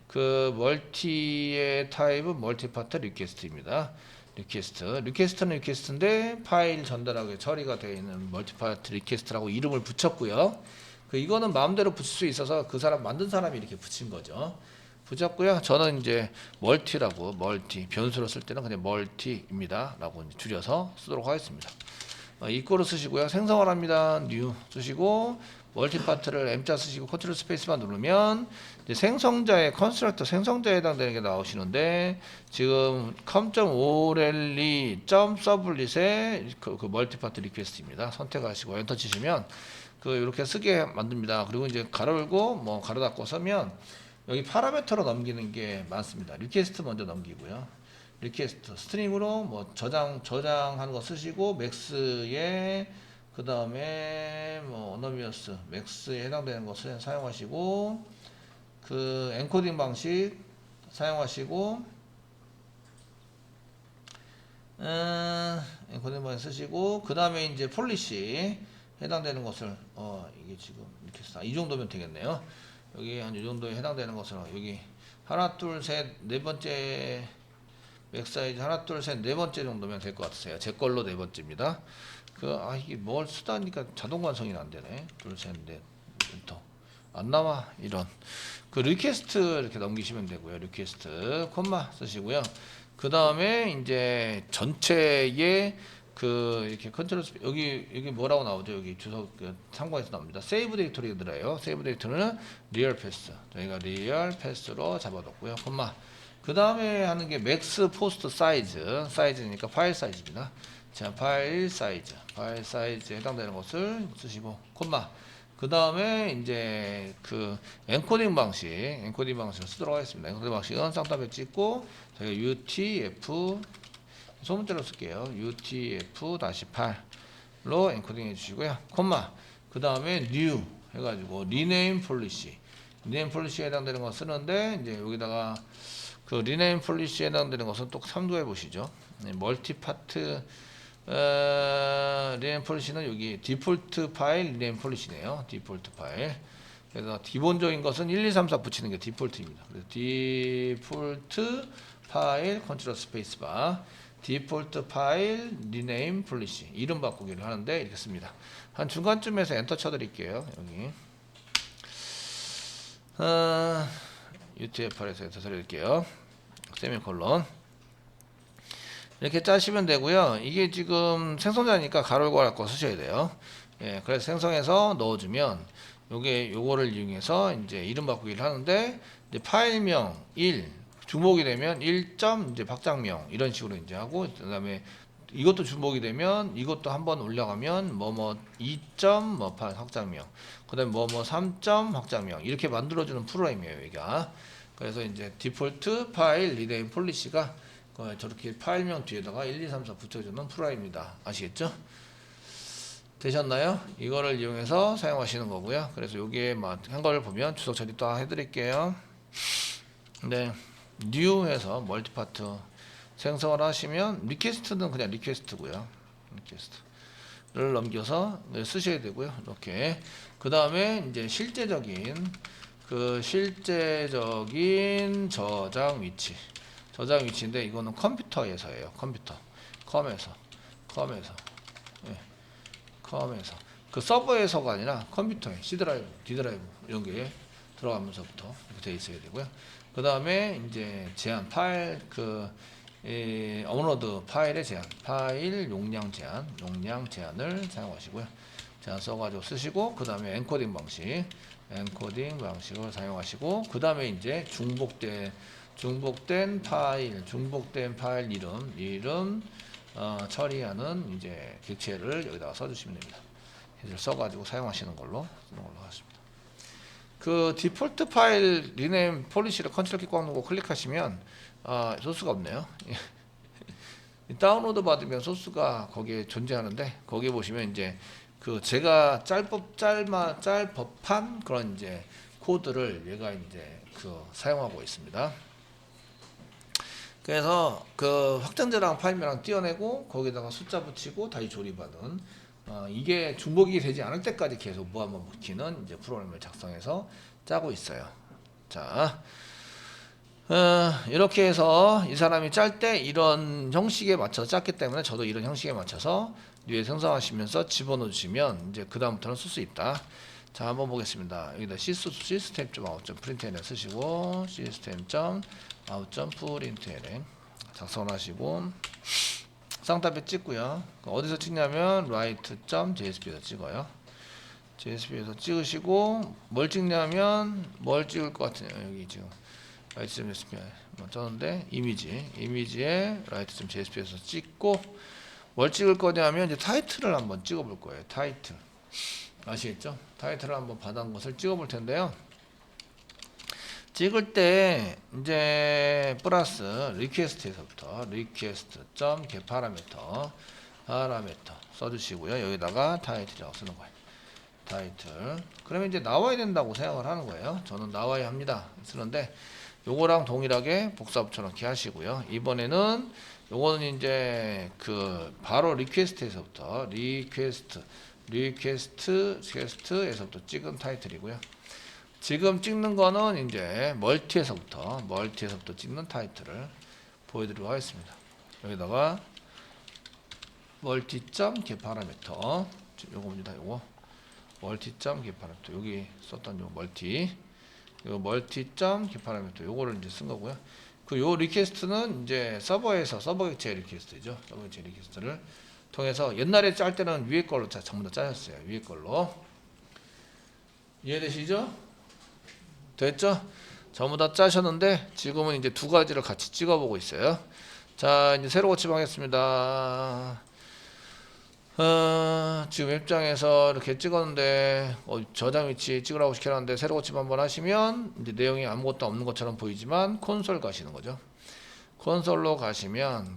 그 멀티의 타입은 멀티 파트 리퀘스트입니다. 리퀘스트는 리퀘스트인데 파일 전달하게 처리가 되어 있는 멀티 파트 리퀘스트라고 이름을 붙였고요. 그 이거는 마음대로 붙일 수 있어서 그 사람 만든 사람이 이렇게 붙인 거죠. 붙였고요. 저는 이제 멀티라고, 변수로 쓸 때는 그냥 멀티입니다 라고 줄여서 쓰도록 하겠습니다. 이꼬를 쓰시고요. 생성을 합니다. new 쓰시고, 멀티 파트를 M자 쓰시고 컨트롤 스페이스만 누르면 이제 생성자의 컨스트럭터, 생성자에 해당되는 게 나오시는데, 지금 com.orally.sublet의 그 멀티 파트 리퀘스트입니다. 선택하시고 엔터 치시면 그 이렇게 쓰게 만듭니다. 그리고 이제 가로 열고 뭐 가로 닫고 쓰면 여기 파라미터로 넘기는 게 많습니다. 리퀘스트 먼저 넘기고요. 리퀘스트 스트링으로 뭐 저장하는 거 쓰시고, 맥스에 그 다음에 뭐 어너미어스 맥스에 해당되는 것을 사용하시고, 그 엔코딩 방식 사용하시고, 엔코딩 방식 쓰시고, 그 다음에 이제 폴리시 해당되는 것을 이게 지금 이렇게 이 정도면 되겠네요. 여기 한 이 정도에 해당되는 것으로 여기 하나 둘 셋 네 번째 맥 사이즈 하나 둘 셋 네 번째 정도면 될 것 같으세요. 제 걸로 네 번째입니다. 이게 뭘 쓰다니까 자동 완성이 안 되네. 둘 셋 넷 엔터 안 나와. 이런 리퀘스트 이렇게 넘기시면 되고요. 리퀘스트 콤마 쓰시고요. 그 다음에 이제 전체의 이렇게 컨트롤 여기 뭐라고 나오죠? 여기 주소 참고해서 나옵니다. 세이브 데이터로 들어요. 세이브 데이터는 리얼 패스. 저희가 리얼 패스로 잡아뒀고요. 콤마. 그 다음에 하는 게 맥스 포스트 사이즈. 사이즈니까 파일 사이즈입니다. 자, 파일 사이즈에 해당되는 것을 쓰시고 콤마. 그 다음에 이제 엔코딩 방식을 쓰도록 하겠습니다. 엔코딩 방식은 쌍따옴에 찍고 저희가 UTF 소문자로 쓸게요. UTF-8로 엔코딩 해주시고요. 콤마. 그 다음에 new 해가지고 rename policy에 해당되는 거 쓰는데 이제 여기다가 rename policy에 해당되는 것은 또 참고해 보시죠. 멀티파트 rename policy는 여기 디폴트 파일 rename policy네요. 디폴트 파일. 그래서 기본적인 것은 1, 2, 3, 4 붙이는 게 디폴트입니다. 그래서 디폴트 파일 컨트롤 스페이스바 디폴트 파일 리네임 폴리시 이름 바꾸기를 하는데 이렇게 씁니다. 한 중간쯤에서 엔터 쳐드릴게요. 여기 UTF-8에서 엔터 쳐드릴게요. 세미콜론 이렇게 짜시면 되고요. 이게 지금 생성자니까 가로 괄호 거 쓰셔야 돼요. 예, 그래서 생성해서 넣어주면 요거를 이용해서 이제 이름 바꾸기를 하는데 이제 파일명 1 주목이 되면 1점 이제 박장명 이런 식으로 이제 하고 그다음에 이것도 주목이 되면 이것도 한번 올라가면 2점 8 확장명 그다음에 3점 확장명 이렇게 만들어주는 프로그램이에요. 여기가 그래서 이제 디폴트 파일 리네임 폴리시가 저렇게 파일명 뒤에다가 1, 2, 3, 4 붙여주는 프로그램입니다. 아시겠죠? 되셨나요? 이거를 이용해서 사용하시는 거고요. 그래서 여기에 한 거를 보면 주소 처리 또 해드릴게요. 네, new 해서 멀티파트 생성을 하시면 리퀘스트는 그냥 리퀘스트고요. 리퀘스트를 넘겨서 쓰셔야 되고요. 이렇게 그 다음에 이제 실제적인 저장 위치인데 이거는 컴퓨터에서예요. 컴에서 서버에서가 아니라 컴퓨터에 C 드라이브, D 드라이브 이런 게 들어가면서부터 이렇게 돼 있어야 되고요. 그 다음에 이제 제한 파일 업로드 파일의 제한, 파일 용량 제한을 사용하시고요. 제한 써가지고 쓰시고 그 다음에 엔코딩 방식을 사용하시고 그 다음에 이제 중복된 파일 이름 처리하는 이제 객체를 여기다가 써주시면 됩니다. 해서 써가지고 사용하시는 걸로 하겠습니다. 디폴트 파일 리네임 폴리시를 컨트롤 키 꽉 누르고 클릭하시면 소스가 없네요. 다운로드 받으면 소스가 거기에 존재하는데 거기 보시면 이제 제가 짤법한 그런 이제 코드를 얘가 이제 사용하고 있습니다. 그래서 확장자랑 파일명랑 띄어내고 거기다가 숫자 붙이고 다시 조립하는 이게 중복이 되지 않을 때까지 계속 무한반복키는 이제 프로그램을 작성해서 짜고 있어요. 자, 이렇게 해서 이 사람이 짤 때 이런 형식에 맞춰서 짰기 때문에 저도 이런 형식에 맞춰서 뒤에 생성하시면서 집어넣어 주시면 이제 그 다음부터는 쓸 수 있다. 자, 한번 보겠습니다. 여기다 system.out.println 쓰시고 system.out.println 작성을 하시고 쌍따옴에 찍고요. 어디서 찍냐면 write.jsp에서 찍어요. JSP에서 찍으시고 뭘 찍냐면 뭘 찍을 것 같으냐 여기 지금 write.jsp 떴는데 이미지에 write.jsp에서 찍고 뭘 찍을 거냐면 이제 타이틀을 한번 찍어볼 거예요. 타이틀 아시겠죠? 타이틀을 한번 받은 것을 찍어볼 텐데요. 찍을 때 이제 플러스 리퀘스트에서부터 request.get 파라미터 써주시고요. 여기다가 타이틀이라고 쓰는 거예요. 타이틀. 그러면 이제 나와야 된다고 생각을 하는 거예요. 저는 나와야 합니다. 쓰는데 요거랑 동일하게 복사 붙여넣기 하시고요. 이번에는 요거는 이제 바로 리퀘스트에서부터 리퀘스트에서부터 찍은 타이틀이고요. 지금 찍는 거는 이제 멀티에서부터 찍는 타이틀을 보여드리도록 하겠습니다. 여기다가 멀티.get 파라미터 요겁니다. 요거 멀티.get 파라미터 여기 썼던 요 멀티.get 파라미터 요거를 이제 쓴 거고요. 그 요 리퀘스트는 이제 서버에서 서버 객체 리퀘스트죠. 서버 객체 리퀘스트를 통해서 옛날에 짤 때는 위에 걸로 전부 다 짜였어요. 위에 걸로 이해되시죠? 됐죠? 전부 다 짜셨는데 지금은 이제 두 가지를 같이 찍어보고 있어요. 자, 이제 새로 고침하겠습니다. 지금 웹장에서 이렇게 찍었는데 저장 위치 찍으라고 시켜놨는데 새로 고침 한번 하시면 이제 내용이 아무것도 없는 것처럼 보이지만 콘솔 가시는 거죠. 콘솔로 가시면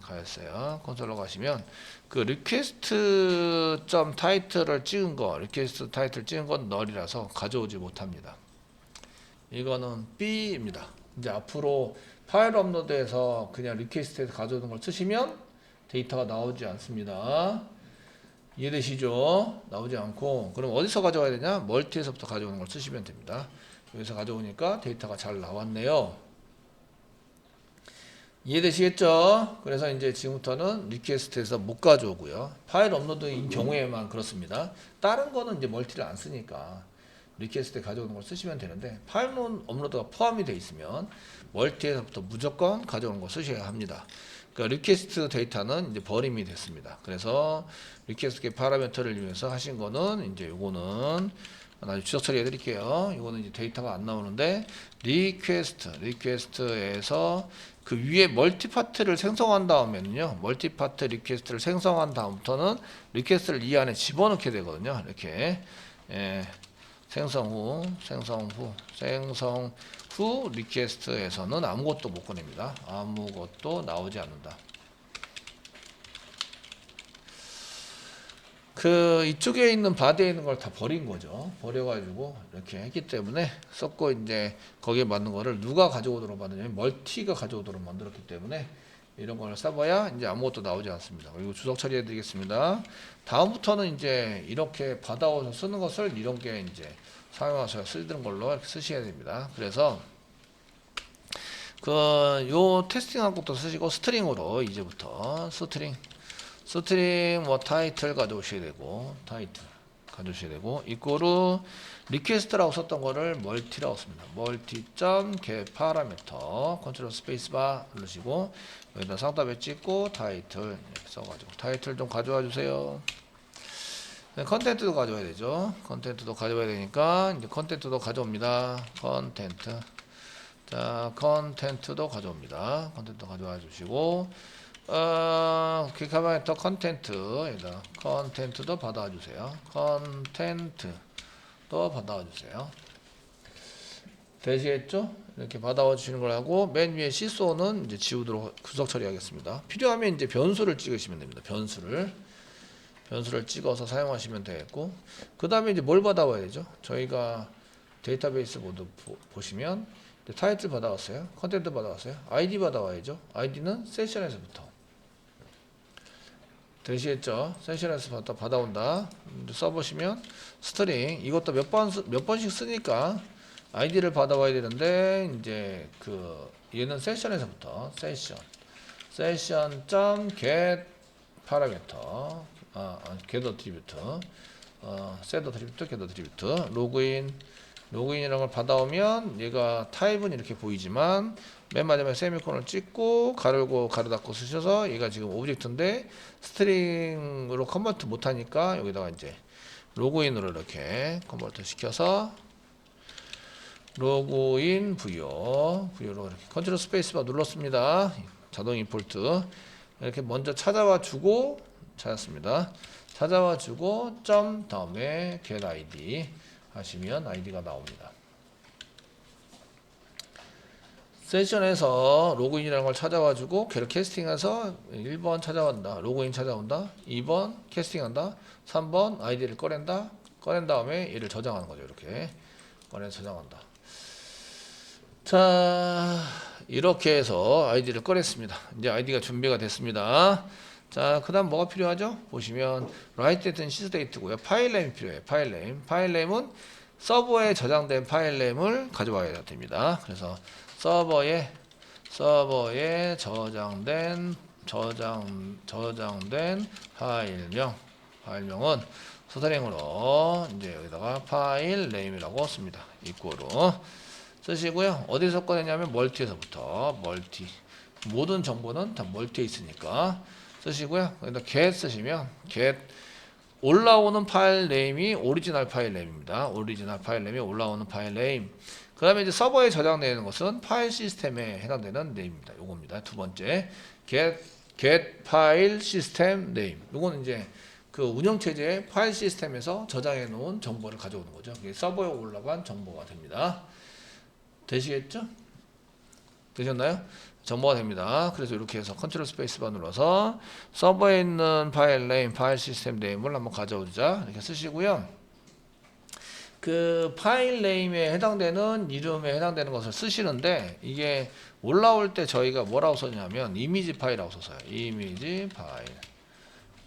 콘솔로 가시면 그 리퀘스트 점 타이틀을 찍은 거 리퀘스트 타이틀 찍은 건 널이라서 가져오지 못합니다. 이거는 B입니다. 이제 앞으로 파일 업로드해서 그냥 리퀘스트에서 가져오는 걸 쓰시면 데이터가 나오지 않습니다. 이해되시죠? 나오지 않고 그럼 어디서 가져와야 되냐? 멀티에서부터 가져오는 걸 쓰시면 됩니다. 여기서 가져오니까 데이터가 잘 나왔네요. 이해되시겠죠? 그래서 이제 지금부터는 리퀘스트에서 못 가져오고요. 파일 업로드인 경우에만 그렇습니다. 다른 거는 이제 멀티를 안 쓰니까 리퀘스트에 가져오는 걸 쓰시면 되는데 파일 업로드가 포함이 되어 있으면 멀티에서부터 무조건 가져오는 걸 쓰셔야 합니다. 그러니까 리퀘스트 데이터는 이제 버림이 됐습니다. 그래서 리퀘스트 파라미터를 이용해서 하신 거는 이제 요거는 나중에 주석 처리해 드릴게요. 이거는 이제 데이터가 안 나오는데 리퀘스트에서 그 위에 멀티파트를 생성한 다음에는요. 멀티파트 리퀘스트를 생성한 다음부터는 리퀘스트를 이 안에 집어넣게 되거든요. 이렇게 생성 후 리퀘스트에서는 아무것도 못 꺼냅니다. 아무것도 나오지 않는다. 그 이쪽에 있는 바디에 있는 걸 다 버린 거죠. 버려가지고 이렇게 했기 때문에 썼고 이제 거기에 맞는 거를 누가 가져오도록 만드냐면 멀티가 가져오도록 만들었기 때문에 이런 걸 써봐야 이제 아무것도 나오지 않습니다. 그리고 주석 처리해 드리겠습니다. 다음부터는 이제 이렇게 받아오셔서 쓰는 것을 이런 게 이제 사용하셔서 쓰는 걸로 이렇게 쓰셔야 됩니다. 그래서 요 테스팅한 것도 쓰시고 스트링으로 이제부터 스트링 뭐 타이틀 가져오셔야 되고 이거로 리퀘스트라고 썼던 거를 멀티라고 씁니다. 멀티.get 파라미터 컨트롤 스페이스바 누르시고 여기다 상단에 찍고 타이틀 이렇게 써가지고 타이틀 좀 가져와 주세요. 컨텐츠도 가져와야 되죠. 컨텐츠도 가져와야 되니까 이제 컨텐츠도 가져옵니다. 컨텐츠도 가져옵니다. 컨텐츠 가져와 주시고 클릭하면 더 컨텐츠에다 컨텐츠도 받아와 주세요. 컨텐츠도 받아와 주세요. 되시겠죠? 이렇게 받아와 주시는 걸 하고 맨 위에 시소는 이제 지우도록 구석 처리하겠습니다. 필요하면 이제 변수를 찍으시면 됩니다. 변수를 찍어서 사용하시면 되겠고 그 다음에 이제 뭘 받아와야 되죠? 저희가 데이터베이스 모드 보시면 타이틀 받아왔어요. 컨텐트 받아왔어요. 아이디 받아와야죠. 아이디는 세션에서부터 되시겠죠? 세션에서 받아온다. 써보시면 스트링 이것도 몇 번씩 쓰니까 아이디를 받아와야 되는데 이제 얘는 세션에서부터 세션.get 파라미터 get attribute set attribute get attribute 로그인이라는 걸 받아오면 얘가 타입은 이렇게 보이지만 맨 마지막에 세미콜론을 찍고 가르고 가로 닫고 쓰셔서 얘가 지금 오브젝트인데 스트링으로 컨버트 못하니까 여기다가 이제 로그인으로 이렇게 컨버트 시켜서 로그인 부여로 이렇게 컨트롤 스페이스바 눌렀습니다. 자동 임포트 이렇게 먼저 찾아와 주고 찾았습니다. 찾아와 주고 점 다음에 get id 하시면 아이디가 나옵니다. 세션에서 로그인이라는 걸 찾아와주고 걔를 캐스팅해서 1번 찾아온다. 로그인 찾아온다. 2번 캐스팅한다. 3번 아이디를 꺼낸다. 꺼낸 다음에 얘를 저장하는 거죠. 이렇게 꺼내서 저장한다. 자, 이렇게 해서 아이디를 꺼냈습니다. 이제 아이디가 준비가 됐습니다. 자, 그 다음 뭐가 필요하죠? 보시면 write date and sys date고요. 파일 네임이 필요해요. 파일 네임은 서버에 저장된 파일 네임을 가져와야 됩니다. 그래서 서버에 저장된 파일명은 스트링으로 이제 여기다가 파일 네임이라고 씁니다. 이꼬로 쓰시고요. 어디서 꺼내냐면 멀티에서부터 멀티 모든 정보는 다 멀티에 있으니까 쓰시고요. 여기다 get 쓰시면 get 올라오는 파일 네임이 오리지널 파일 네임입니다. 오리지널 파일 네임이 올라오는 파일 네임. 그 다음에 이제 서버에 저장되는 것은 파일 시스템에 해당되는 네임입니다. 요겁니다. 두 번째 get 파일 시스템 네임. 요거는 이제 그 운영체제의 파일 시스템에서 저장해 놓은 정보를 가져오는 거죠. 이게 서버에 올라간 정보가 됩니다. 되시겠죠? 되셨나요? 정보가 됩니다. 그래서 이렇게 해서 컨트롤 스페이스바 눌러서 서버에 있는 파일 네임, 파일 시스템 네임을 한번 가져오자 이렇게 쓰시고요. 그 파일 네임에 해당되는 이름에 해당되는 것을 쓰시는데 이게 올라올 때 저희가 뭐라고 썼냐면 이미지 파일이라고 썼어요. 이미지 파일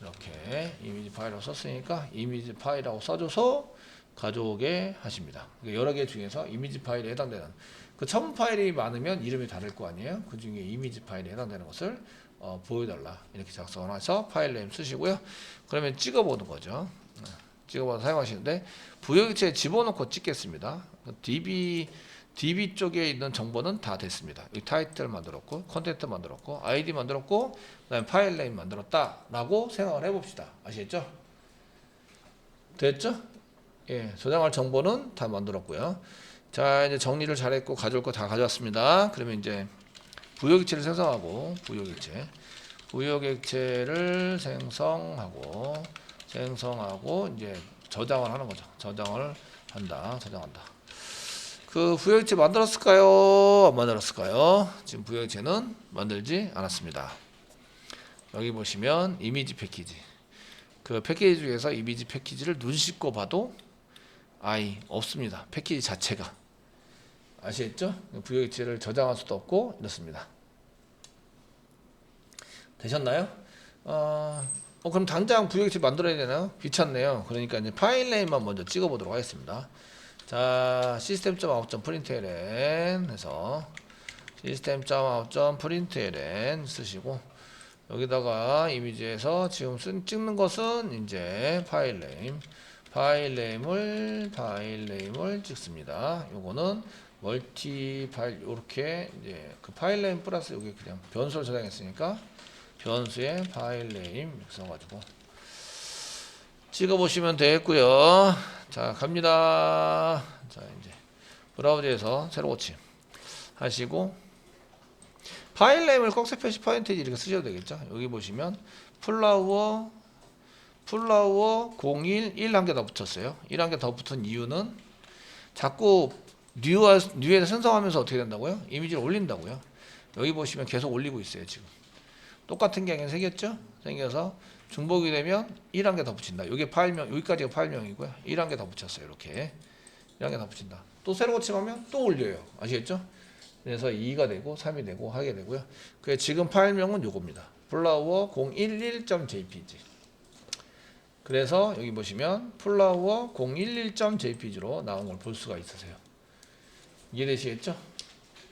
이렇게 이미지 파일이라고 썼으니까 이미지 파일이라고 써줘서 가져오게 하십니다. 여러 개 중에서 이미지 파일에 해당되는 그 첨부 파일이 많으면 이름이 다를 거 아니에요. 그 중에 이미지 파일에 해당되는 것을 보여달라 이렇게 작성을 해서 파일 네임 쓰시고요. 그러면 찍어보는 거죠. 찍어봐서 사용하시는데 부여기체에 집어넣고 찍겠습니다. DB 쪽에 있는 정보는 다 됐습니다. 이 타이틀 만들었고 컨텐트 만들었고 아이디 만들었고 그다음에 파일 네임 만들었다 라고 생각을 해봅시다. 아시겠죠? 됐죠? 예, 저장할 정보는 다 만들었고요. 자, 이제 정리를 잘했고 가져올 거 다 가져왔습니다. 그러면 이제 부여기체를 생성하고 부여객체를 생성하고 이제 저장을 하는 거죠. 저장한다. 그 부여객체 만들었을까요? 안 만들었을까요? 지금 부여객체는 만들지 않았습니다. 여기 보시면 이미지 패키지. 그 패키지 중에서 이미지 패키지를 눈 씻고 봐도 없습니다. 패키지 자체가. 아시겠죠? 부여객체를 저장할 수도 없고 이렇습니다. 되셨나요? 그럼 당장 부여객체 만들어야 되나요? 귀찮네요. 그러니까 이제 파일 네임만 먼저 찍어보도록 하겠습니다. 자, system.out.println 해서 system.out.println 쓰시고 여기다가 이미지에서 지금 찍는 것은 이제 파일 네임을 찍습니다. 요거는 멀티 파일 요렇게 이제 그 파일 네임 플러스 여기 그냥 변수를 저장했으니까 변수에 파일 네임 이렇게 써가지고 찍어보시면 되겠고요. 자, 갑니다. 자, 이제 브라우저에서 새로 고침 하시고 파일 네임을 꺽쇠 표시 퍼센테이지 이렇게 쓰셔도 되겠죠. 여기 보시면 플라워 01 1 한 개 더 붙였어요. 1 한 개 더 붙은 이유는 자꾸 뉴에서 생성하면서 어떻게 된다고요? 이미지를 올린다고요. 여기 보시면 계속 올리고 있어요. 지금 똑같은 게 생겼죠? 생겨서 중복이 되면 1 한 개 더 붙인다. 이게 파일명, 여기까지가 파일명이고요. 1 한 개 더 붙였어요. 이렇게 1 한 개 더 붙인다. 또 새로 고침하면 또 올려요. 아시겠죠? 그래서 2가 되고 3이 되고 하게 되고요. 그 지금 파일명은 요겁니다. 플라워 011.jpg. 그래서 여기 보시면 플라워 011.jpg로 나온 걸 볼 수가 있으세요. 이해되시겠죠?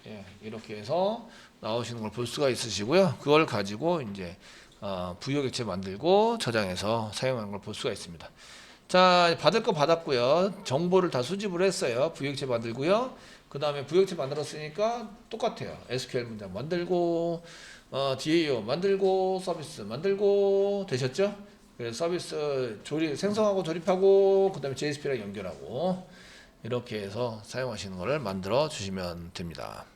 예, 이렇게 해서 나오시는 걸 볼 수가 있으시고요. 그걸 가지고 이제 부여객체 만들고 저장해서 사용하는 걸 볼 수가 있습니다. 자, 받을 거 받았고요. 정보를 다 수집을 했어요. 부여객체 만들고요. 그 다음에 부여객체 만들었으니까 똑같아요. SQL 문장 만들고 DAO 만들고 서비스 만들고 되셨죠? 그래서 서비스 생성하고 조립하고 그 다음에 JSP랑 연결하고 이렇게 해서 사용하시는 거를 만들어 주시면 됩니다.